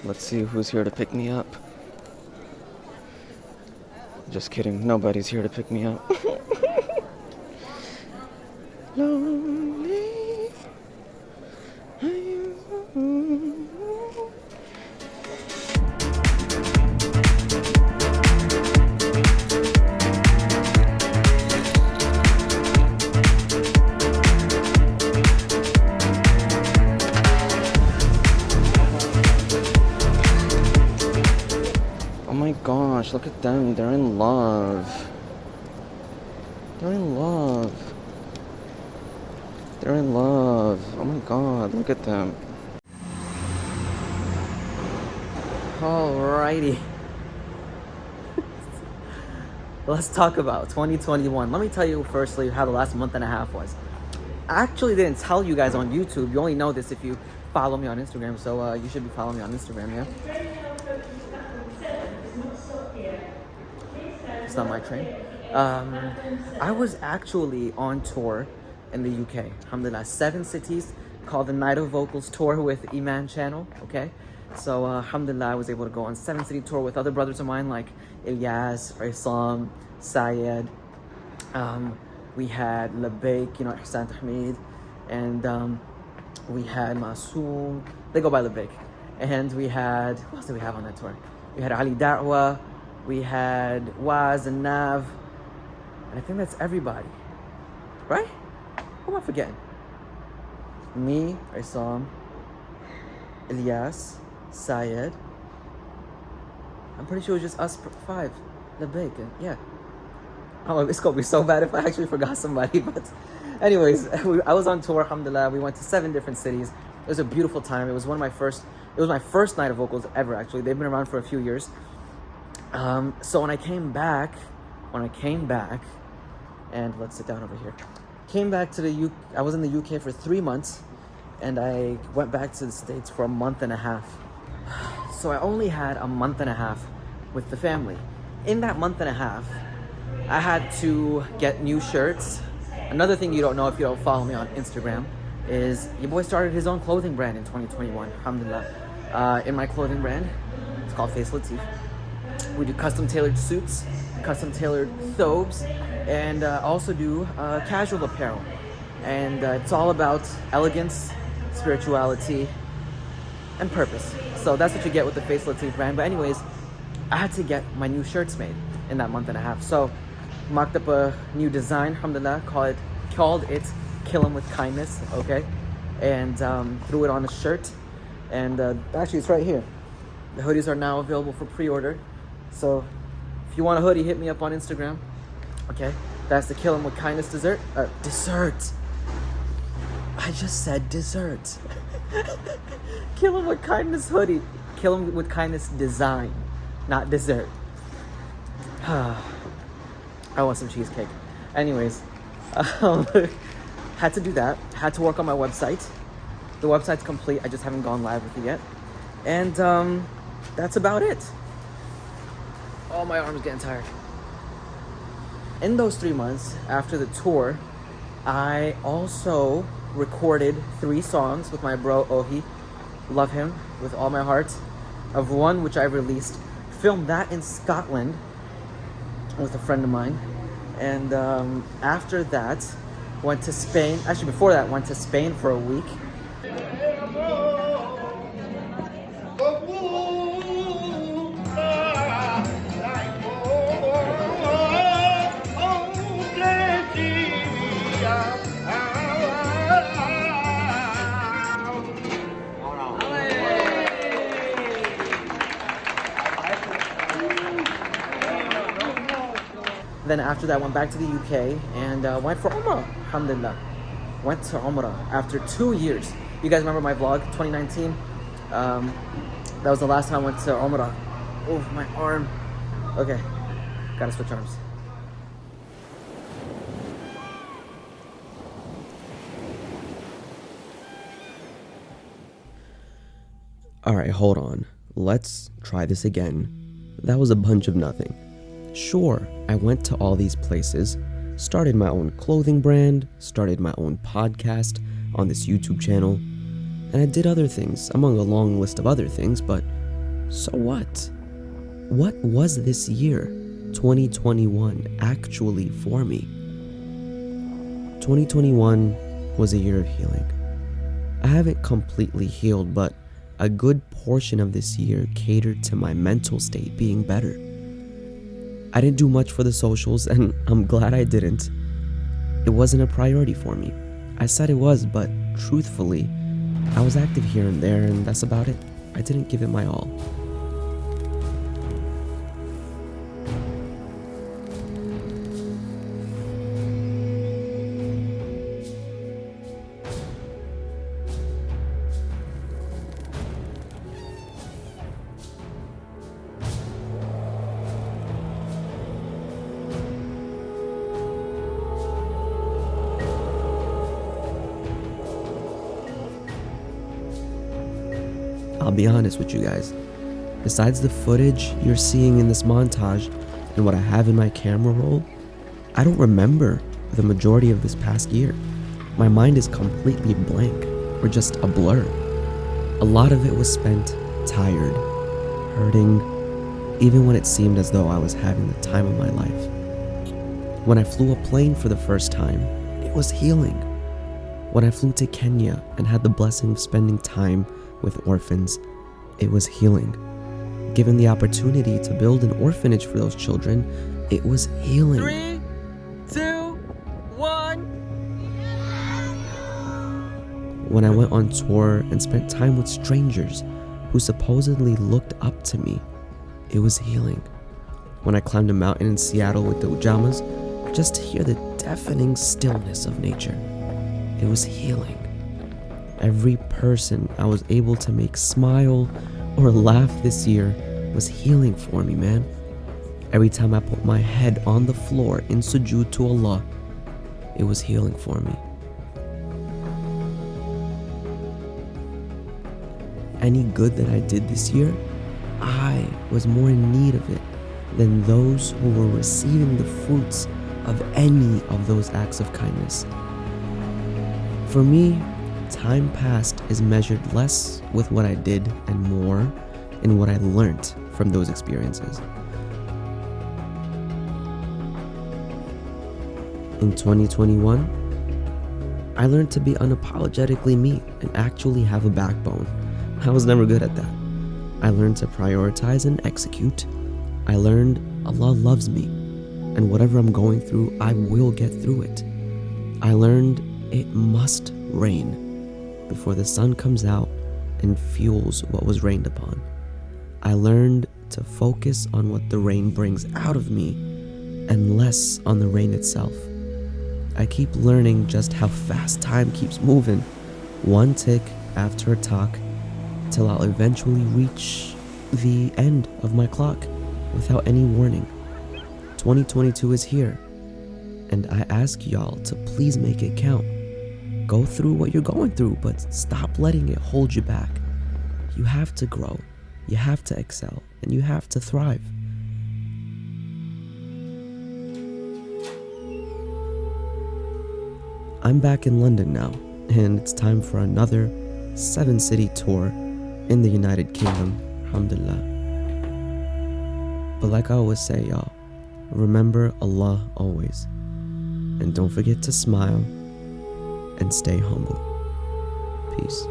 Let's see who's here to pick me up. Just kidding, nobody's here to pick me up. Lonely. Oh my gosh, look at them. They're in love. They're in love. They're in love. Oh my god, look at them. Alrighty. Let's talk about 2021. Let me tell you firstly how the last month and a half was. I actually didn't tell you guys on YouTube. You only know this if you follow me on Instagram. So you should be following me on Instagram, yeah? It's not my train. I was actually on tour in the UK. Alhamdulillah, 7 cities, called the Night of Vocals tour with Iman channel, okay? So alhamdulillah, I was able to go on 7-city tour with other brothers of mine like Ilyas, Isam, Sayed. We had Labaik, Ihsan Tahmid, and we had Masoom. They go by Labaik. And we had, who else did we have on that tour? We had Ali Da'wa, we had Waz and Nav, and I think that's everybody, right? Who am I forgetting? Me, Isam, Ilyas, Sayed. I'm pretty sure it was just us 5. Labaik, yeah. Oh, it's gonna be so bad if I actually forgot somebody, but anyways, I was on tour, alhamdulillah. We went to 7 different cities. It was a beautiful time. It was my first night of vocals ever, actually. They've been around for a few years. So when I came back, and let's sit down over here. Came back to the UK. I was in the UK for 3 months, and I went back to the States for a month and a half. So I only had a month and a half with the family. In that month and a half, I had to get new shirts. Another thing you don't know if you don't follow me on Instagram is your boy started his own clothing brand in 2021, alhamdulillah. In my clothing brand, it's called FAISAL'S. We do custom tailored suits, custom tailored thobes, and also do casual apparel. And it's all about elegance, spirituality, and purpose. So that's what you get with the FAISAL'S brand. But anyways, I had to get my new shirts made in that month and a half. So mocked up a new design, alhamdulillah, called it Kill 'Em With Kindness, okay? And threw it on a shirt. And actually it's right here. The hoodies are now available for pre-order. So if you want a hoodie, hit me up on Instagram. Okay, that's the Kill 'Em With Kindness dessert. Dessert. I just said dessert. Kill 'Em With Kindness hoodie. Kill 'Em With Kindness design, not dessert. I want some cheesecake. Anyways, had to do that. Had to work on my website. The website's complete. I just haven't gone live with it yet. And that's about it. Oh, my arm's getting tired. In those 3 months after the tour, I also recorded 3 songs with my bro Ohi. Love him with all my heart. Of one which I released. Filmed that in Scotland with a friend of mine. And after that, went to Spain. Actually, before that, went to Spain for a week. Then after that, went back to the UK and went for Umrah, alhamdulillah. Went to Umrah after 2 years. You guys remember my vlog, 2019? That was the last time I went to Umrah. Oh, my arm. Okay, gotta switch arms. Alright, hold on. Let's try this again. That was a bunch of nothing. Sure, I went to all these places, started my own clothing brand, started my own podcast on this YouTube channel, and I did other things, among a long list of other things, but So what? What was this year, 2021, actually for me? 2021 was a year of healing. I haven't completely healed, but a good portion of this year catered to my mental state being better. I didn't do much for the socials, and I'm glad I didn't. It wasn't a priority for me. I said it was, but truthfully, I was active here and there, and that's about it. I didn't give it my all. I'll be honest with you guys. Besides the footage you're seeing in this montage and what I have in my camera roll, I don't remember the majority of this past year. My mind is completely blank, or just a blur. A lot of it was spent tired, hurting, even when it seemed as though I was having the time of my life. When I flew a plane for the first time, it was healing. When I flew to Kenya and had the blessing of spending time with orphans, it was healing. Given the opportunity to build an orphanage for those children, it was healing. 3, 2, 1. When I went on tour and spent time with strangers who supposedly looked up to me, it was healing. When I climbed a mountain in Seattle with the Ujamas, just to hear the deafening stillness of nature, it was healing. Every person I was able to make smile or laugh this year was healing for me, man. Every time I put my head on the floor in sujood to Allah, it was healing for me. Any good that I did this year, I was more in need of it than those who were receiving the fruits of any of those acts of kindness. For me, time passed is measured less with what I did and more in what I learned from those experiences. In 2021, I learned to be unapologetically me and actually have a backbone. I was never good at that. I learned to prioritize and execute. I learned Allah loves me, and whatever I'm going through, I will get through it. I learned it must rain before the sun comes out and fuels what was rained upon. I learned to focus on what the rain brings out of me and less on the rain itself. I keep learning just how fast time keeps moving, one tick after a talk, till I'll eventually reach the end of my clock without any warning. 2022 is here, and I ask y'all to please make it count. Go through what you're going through, but stop letting it hold you back. You have to grow, you have to excel, and you have to thrive. I'm back in London now, and it's time for another 7-city tour in the United Kingdom, alhamdulillah. But like I always say, y'all, remember Allah always, and don't forget to smile and stay humble. Peace.